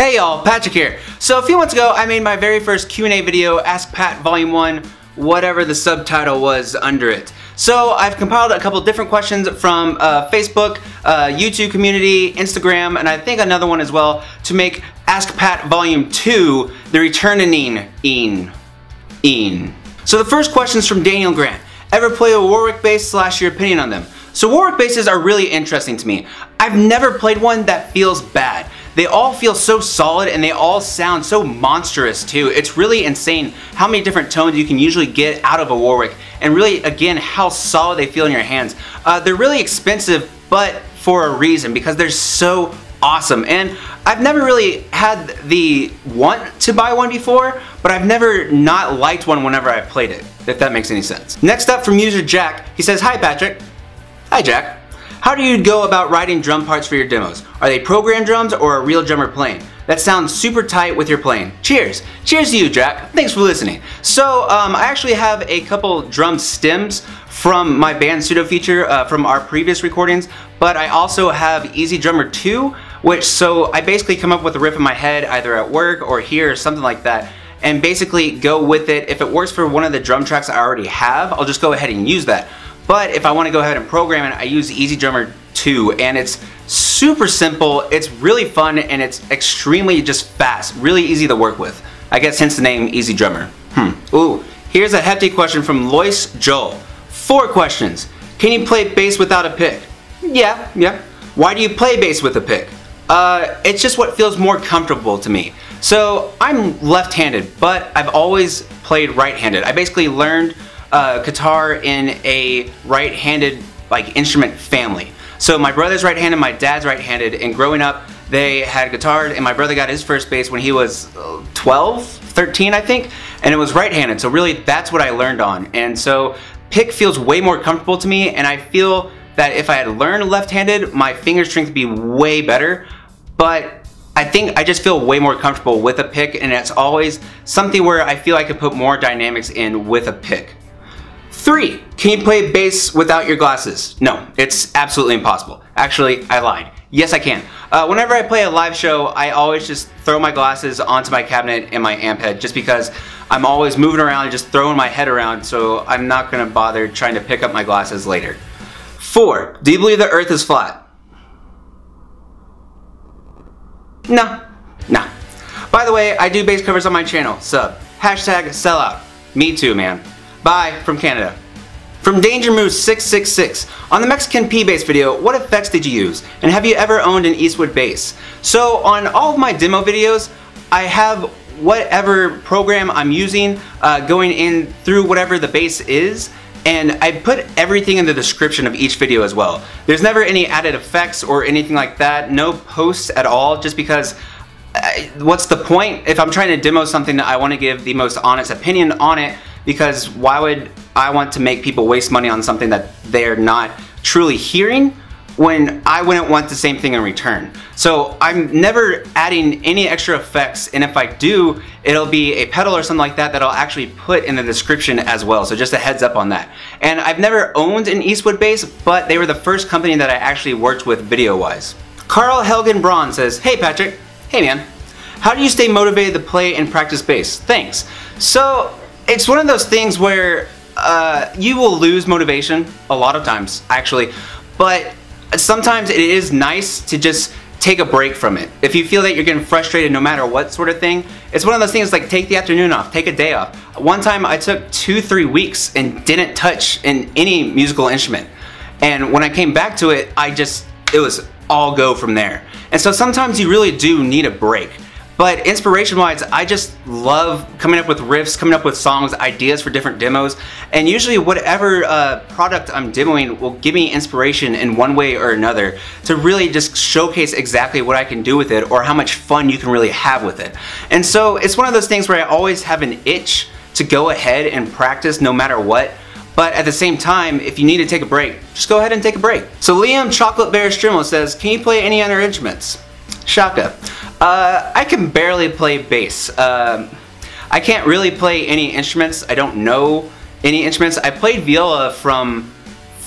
Hey y'all, Patrick here. So a few months ago I made my very first Q&A video, Ask Pat Volume 1, whatever the subtitle was under it. So I've compiled a couple different questions from Facebook, YouTube community, Instagram, and I think another one as well to make Ask Pat Volume 2, The Returning. So the first question is from Daniel Grant. Ever play a Warwick bass / your opinion on them? So Warwick basses are really interesting to me. I've never played one that feels bad. They all feel so solid and they all sound so monstrous too. It's really insane how many different tones you can usually get out of a Warwick, and really again how solid they feel in your hands. They're really expensive, but for a reason, because they're so awesome. And I've never really had the want to buy one before, but I've never not liked one whenever I played it, if that makes any sense. Next up from user Jack, he says, "Hi Patrick." Hi Jack. How do you go about writing drum parts for your demos? Are they programmed drums or a real drummer playing? That sounds super tight with your playing. Cheers. Cheers to you, Jack. Thanks for listening. So I actually have a couple drum stems from my band Pseudo feature from our previous recordings, but I also have Easy Drummer 2, so I basically come up with a riff in my head either at work or here or something like that, and basically go with it. If it works for one of the drum tracks I already have, I'll just go ahead and use that. But if I want to go ahead and program it, I use Easy Drummer 2, and it's super simple, it's really fun, and it's extremely just fast, really easy to work with. I guess hence the name Easy Drummer. Ooh, here's a hefty question from Lois Joel. 4 questions. Can you play bass without a pick? Yeah. Why do you play bass with a pick? It's just what feels more comfortable to me. So I'm left-handed, but I've always played right-handed. I basically learned guitar in a right-handed instrument family. So my brother's right-handed, my dad's right-handed, and growing up they had guitars, and my brother got his first bass when he was 12, 13 I think, and it was right-handed, so really that's what I learned on. And so pick feels way more comfortable to me, and I feel that if I had learned left-handed, my finger strength would be way better, but I think I just feel way more comfortable with a pick, and it's always something where I feel I could put more dynamics in with a pick. 3. Can you play bass without your glasses? No, it's absolutely impossible. Actually, I lied. Yes, I can. Whenever I play a live show, I always just throw my glasses onto my cabinet and my amp head, just because I'm always moving around and just throwing my head around, so I'm not going to bother trying to pick up my glasses later. 4. Do you believe the earth is flat? No. By the way, I do bass covers on my channel. Sub. #sellout. Me too, man. Bye from Canada. From Danger Moose 666. On the Mexican P bass video, what effects did you use? And have you ever owned an Eastwood bass? So on all of my demo videos, I have whatever program I'm using going in through whatever the bass is, and I put everything in the description of each video as well. There's never any added effects or anything like that, no posts at all, just because what's the point? If I'm trying to demo something, I want to give the most honest opinion on it, because why would I want to make people waste money on something that they're not truly hearing when I wouldn't want the same thing in return? So I'm never adding any extra effects, and if I do, it'll be a pedal or something like that that I'll actually put in the description as well, so just a heads up on that. And I've never owned an Eastwood bass, but they were the first company that I actually worked with video-wise. Carl Helgen Braun says, "Hey Patrick." Hey man. "How do you stay motivated to play and practice bass? Thanks." So it's one of those things where you will lose motivation a lot of times, actually, but sometimes it is nice to just take a break from it. If you feel that you're getting frustrated no matter what sort of thing, it's one of those things like take the afternoon off, take a day off. One time I took 2-3 weeks and didn't touch any musical instrument, and when I came back to it, it was all go from there. And so sometimes you really do need a break. But inspiration-wise, I just love coming up with riffs, coming up with songs, ideas for different demos, and usually whatever product I'm demoing will give me inspiration in one way or another to really just showcase exactly what I can do with it or how much fun you can really have with it. And so it's one of those things where I always have an itch to go ahead and practice no matter what. But at the same time, if you need to take a break, just go ahead and take a break. So Liam Chocolate Bear Strimel says, "Can you play any other instruments?" Shaka. I can barely play bass. I can't really play any instruments. I don't know any instruments. I played viola from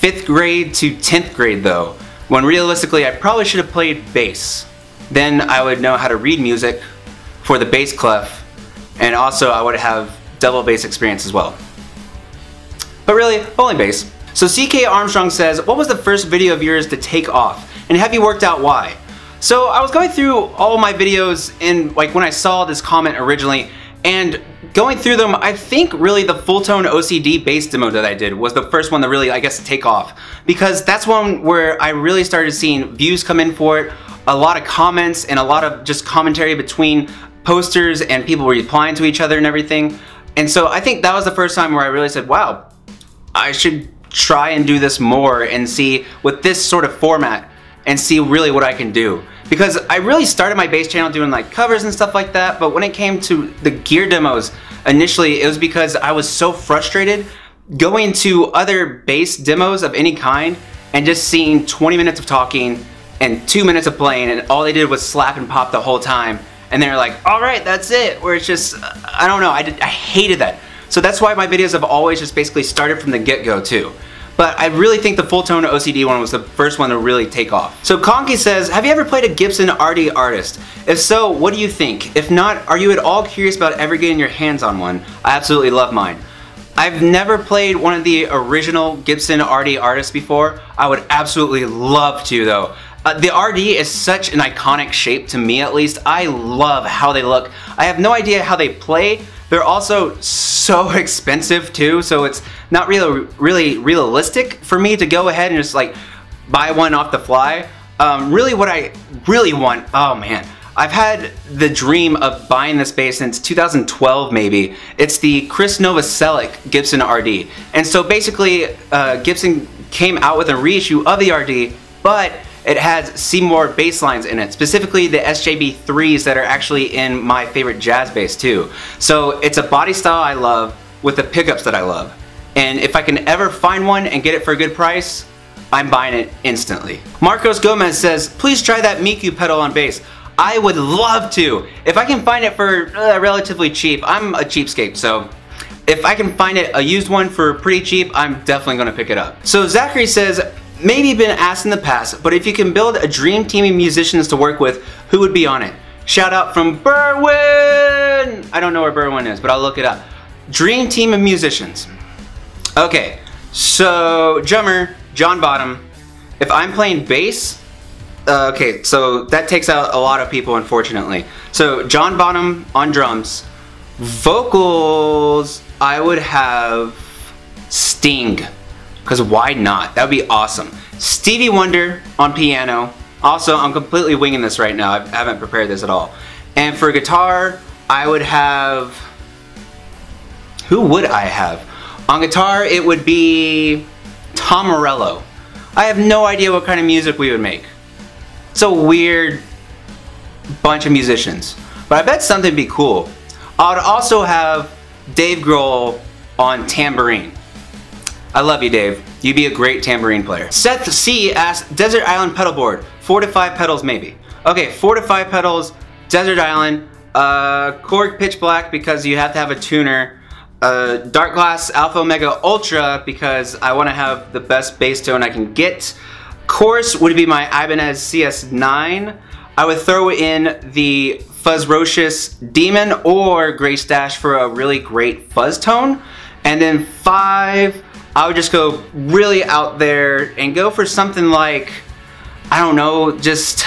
5th grade to 10th grade though, when realistically I probably should have played bass. then I would know how to read music for the bass clef, and also I would have double bass experience as well. But really, only bass. So CK Armstrong says, what was the first video of yours to take off? And have you worked out why? So I was going through all my videos and like when I saw this comment originally, and going through them, I think really the full tone OCD bass demo that I did was the first one to really, I guess, take off. Because that's one where I really started seeing views come in for it, a lot of comments and a lot of just commentary between posters and people replying to each other and everything. And so I think that was the first time where I really said, wow, I should try and do this more and see with this sort of format and see really what I can do. Because I really started my bass channel doing like covers and stuff like that, but when it came to the gear demos, initially it was because I was so frustrated going to other bass demos of any kind and just seeing 20 minutes of talking and 2 minutes of playing, and all they did was slap and pop the whole time, and they're like, alright, that's it, where it's just, I don't know, I hated that. So that's why my videos have always just basically started from the get-go too. But I really think the full tone OCD one was the first one to really take off. So Conky says, have you ever played a Gibson RD Artist? If so, what do you think? If not, are you at all curious about ever getting your hands on one? I absolutely love mine. I've never played one of the original Gibson RD Artists before. I would absolutely love to though. The RD is such an iconic shape to me at least. I love how they look. I have no idea how they play. They're also so expensive too, so it's not really realistic for me to go ahead and just like buy one off the fly. Really what I really want, oh man, I've had the dream of buying this bass since 2012 maybe. It's the Chris Novoselic Gibson RD. And so basically Gibson came out with a reissue of the RD, but it has Seymour bass lines in it, specifically the SJB3s that are actually in my favorite jazz bass too. So it's a body style I love with the pickups that I love. And if I can ever find one and get it for a good price, I'm buying it instantly. Marcos Gomez says, please try that Miku pedal on bass. I would love to. If I can find it for relatively cheap, I'm a cheapskate, so if I can find it a used one for pretty cheap, I'm definitely gonna pick it up. So Zachary says, maybe been asked in the past, but if you can build a dream team of musicians to work with, who would be on it? Shout out from Berwyn! I don't know where Berwyn is, but I'll look it up. Dream team of musicians. Okay, so drummer, John Bottom. If I'm playing bass, okay, so that takes out a lot of people unfortunately. So John Bottom on drums. Vocals, I would have Sting. Because why not? That would be awesome. Stevie Wonder on piano. Also, I'm completely winging this right now. I haven't prepared this at all. And for guitar, I would have... Who would I have? On guitar, it would be Tom Morello. I have no idea what kind of music we would make. It's a weird bunch of musicians. But I bet something would be cool. I would also have Dave Grohl on tambourine. I love you, Dave. You'd be a great tambourine player. Seth C asks, Desert Island pedalboard, 4 to 5 pedals maybe. Okay, 4 to 5 pedals, Desert Island, Korg Pitch Black because you have to have a tuner, Dark Glass Alpha Omega Ultra because I want to have the best bass tone I can get. Chorus would be my Ibanez CS9. I would throw in the Fuzzrocious Demon or Gray Stash for a really great fuzz tone. And then 5, I would just go really out there and go for something like, I don't know, just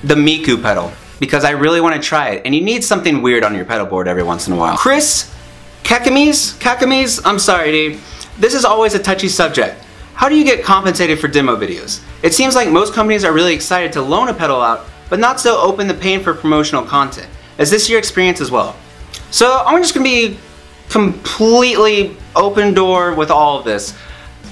the Miku pedal. Because I really want to try it. And you need something weird on your pedal board every once in a while. Chris Kakamis, I'm sorry dude. This is always a touchy subject. How do you get compensated for demo videos? It seems like most companies are really excited to loan a pedal out, but not so open to paying for promotional content. Is this your experience as well? So I'm just going to be completely open door with all of this.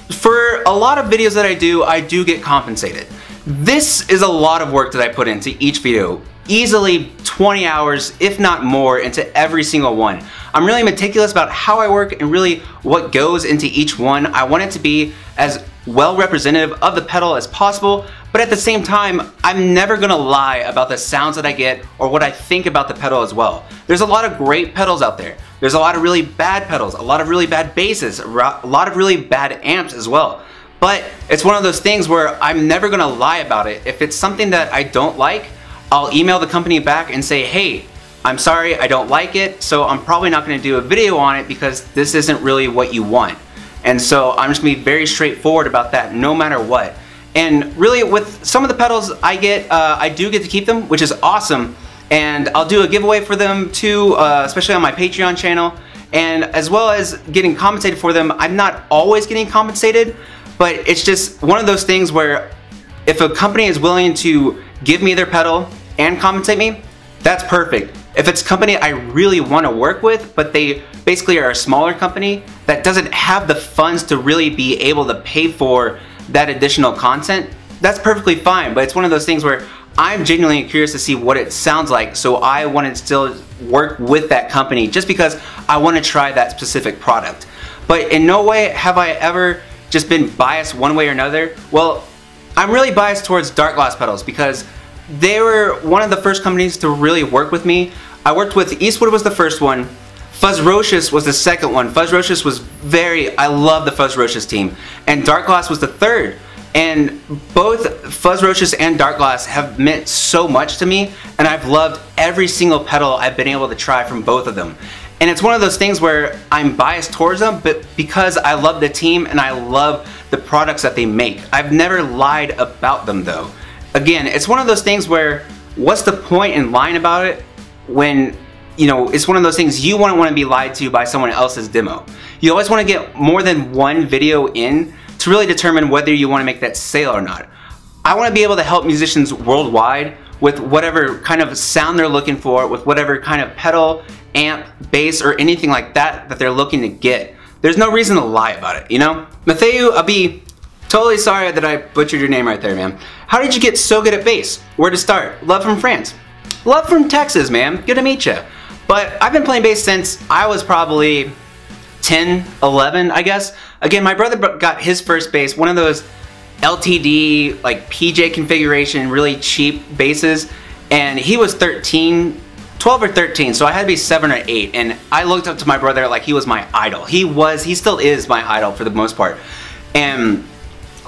For a lot of videos that I do get compensated. This is a lot of work that I put into each video. Easily 20 hours, if not more, into every single one. I'm really meticulous about how I work and really what goes into each one. I want it to be as well representative of the pedal as possible, but at the same time, I'm never gonna lie about the sounds that I get or what I think about the pedal as well. There's a lot of great pedals out there. There's a lot of really bad pedals, a lot of really bad basses, a lot of really bad amps as well. But it's one of those things where I'm never gonna lie about it. If it's something that I don't like, I'll email the company back and say, hey, I'm sorry, I don't like it, so I'm probably not gonna do a video on it because this isn't really what you want. And so I'm just gonna be very straightforward about that no matter what. And really with some of the pedals I get, I do get to keep them, which is awesome. And I'll do a giveaway for them too, especially on my Patreon channel. And as well as getting compensated for them, I'm not always getting compensated, but it's just one of those things where if a company is willing to give me their pedal and compensate me, that's perfect. If it's a company I really want to work with, but they basically are a smaller company that doesn't have the funds to really be able to pay for that additional content, that's perfectly fine. But it's one of those things where I'm genuinely curious to see what it sounds like, so I want to still work with that company just because I want to try that specific product. But in no way have I ever just been biased one way or another. Well, I'm really biased towards dark gloss pedals because they were one of the first companies to really work with me. I worked with Eastwood was the first one. Fuzzrocious was the second one. Fuzzrocious was I love the Fuzzrocious team. And Dark Gloss was the third. And both Fuzzrocious and Dark Gloss have meant so much to me, and I've loved every single pedal I've been able to try from both of them. And it's one of those things where I'm biased towards them, but because I love the team and I love the products that they make. I've never lied about them though. Again, it's one of those things where what's the point in lying about it when, you know, it's one of those things you wouldn't want to be lied to by someone else's demo. You always want to get more than one video in to really determine whether you want to make that sale or not. I want to be able to help musicians worldwide with whatever kind of sound they're looking for, with whatever kind of pedal, amp, bass, or anything like that that they're looking to get. There's no reason to lie about it, you know? Matthew Abi, totally sorry that I butchered your name right there, man. How did you get so good at bass? Where to start? Love from France. Love from Texas, man. Good to meet you. But I've been playing bass since I was probably 10, 11, I guess. Again, my brother got his first bass, one of those LTD, like PJ configuration, really cheap basses, and he was 13, 12 or 13, so I had to be 7 or 8, and I looked up to my brother like he was my idol. He still is my idol for the most part. And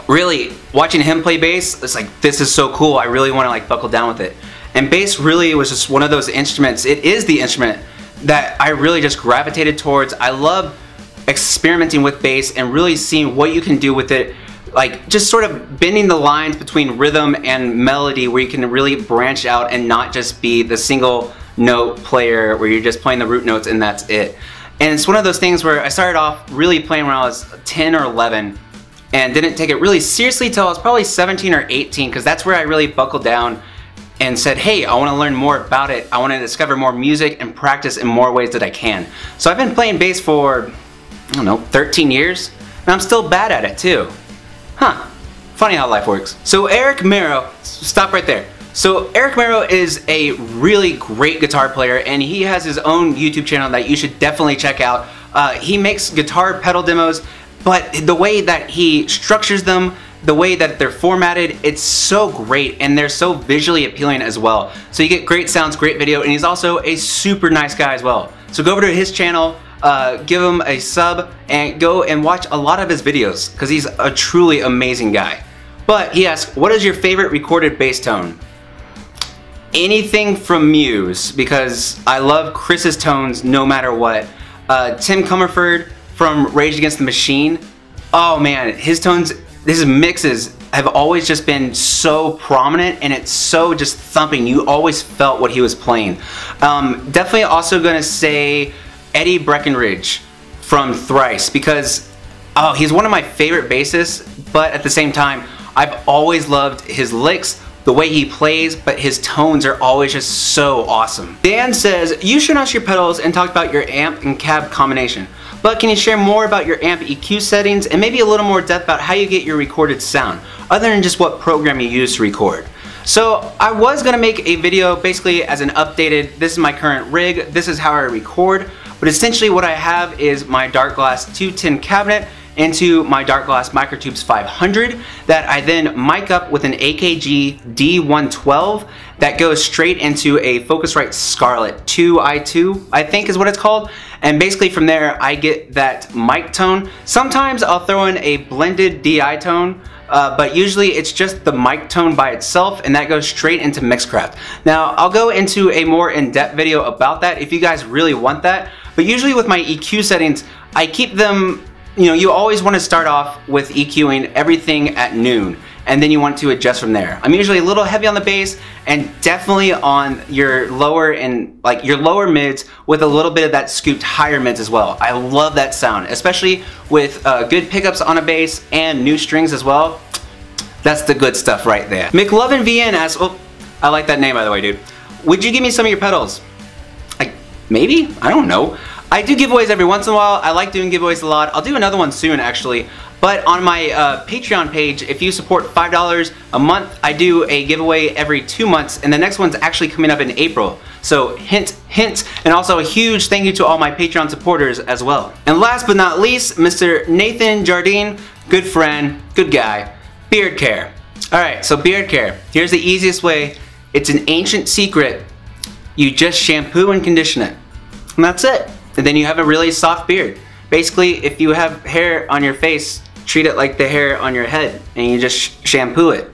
really, watching him play bass, it's like, this is so cool, I really want to like buckle down with it. And bass really was just one of those instruments, it is the instrument that I really just gravitated towards. I love experimenting with bass and really seeing what you can do with it, like just sort of bending the lines between rhythm and melody where you can really branch out and not just be the single note player where you're just playing the root notes and that's it. And it's one of those things where I started off really playing when I was 10 or 11 and didn't take it really seriously till I was probably 17 or 18, because that's where I really buckled down and said, hey, I want to learn more about it. I want to discover more music and practice in more ways that I can. So I've been playing bass for, I don't know, 13 years, and I'm still bad at it too. Huh, funny how life works. So Eric Mero, stop right there. So Eric Mero is a really great guitar player, and he has his own YouTube channel that you should definitely check out. He makes guitar pedal demos, but the way that he structures them, the way that they're formatted, it's so great, and they're so visually appealing as well. So you get great sounds, great video, and he's also a super nice guy as well. So go over to his channel, give him a sub, and go and watch a lot of his videos, because he's a truly amazing guy. But he asks, what is your favorite recorded bass tone? Anything from Muse, because I love Chris's tones no matter what. Tim Comerford from Rage Against the Machine, oh man, his tones, his mixes have always just been so prominent, and it's so just thumping. You always felt what he was playing. Definitely also gonna say Eddie Breckenridge from Thrice, because oh, he's one of my favorite bassists, but at the same time, I've always loved his licks, the way he plays, but his tones are always just so awesome. Dan says, you showed us your pedals and talked about your amp and cab combination, but can you share more about your amp EQ settings and maybe a little more depth about how you get your recorded sound, other than just what program you use to record? So I was gonna make a video basically as an updated, this is my current rig, this is how I record, but essentially what I have is my Dark Glass 210 cabinet, into my Dark Glass Microtubes 500 that I then mic up with an AKG D112 that goes straight into a Focusrite Scarlett 2i2, I think is what it's called. And basically from there I get that mic tone. Sometimes I'll throw in a blended DI tone, but usually it's just the mic tone by itself, and that goes straight into Mixcraft. Now I'll go into a more in-depth video about that if you guys really want that, but usually with my EQ settings, I keep them, you know, you always want to start off with EQing everything at noon, and then you want to adjust from there. I'm usually a little heavy on the bass and definitely on your lower and like your lower mids with a little bit of that scooped higher mids as well. I love that sound, especially with good pickups on a bass and new strings as well. That's the good stuff right there. McLovin VN asks, oh, I like that name by the way, dude. Would you give me some of your pedals? Maybe? I don't know. I do giveaways every once in a while. I like doing giveaways a lot. I'll do another one soon actually. But on my Patreon page, if you support $5 a month, I do a giveaway every 2 months, and the next one's actually coming up in April. So hint, hint, and also a huge thank you to all my Patreon supporters as well. And last but not least, Mr. Nathan Jardine, good friend, good guy, beard care. Alright, so beard care. Here's the easiest way. It's an ancient secret. You just shampoo and condition it. And that's it. And then you have a really soft beard. Basically, if you have hair on your face, treat it like the hair on your head, and you just shampoo it,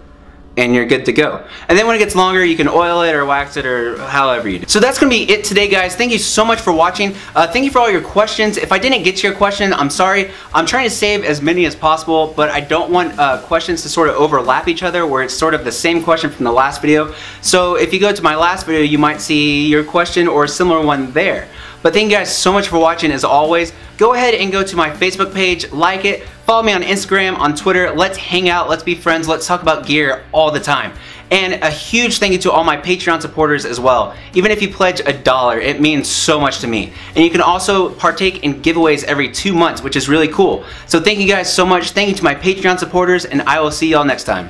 and you're good to go. And then when it gets longer, you can oil it or wax it or however you do. So that's gonna be it today, guys. Thank you so much for watching. Thank you for all your questions. If I didn't get to your question, I'm sorry. I'm trying to save as many as possible, but I don't want questions to sort of overlap each other where it's sort of the same question from the last video. So if you go to my last video, you might see your question or a similar one there. But thank you guys so much for watching as always. Go ahead and go to my Facebook page, like it, follow me on Instagram, on Twitter. Let's hang out, let's be friends, let's talk about gear all the time. And a huge thank you to all my Patreon supporters as well. Even if you pledge $1, it means so much to me. And you can also partake in giveaways every 2 months, which is really cool. So thank you guys so much. Thank you to my Patreon supporters, and I will see y'all next time.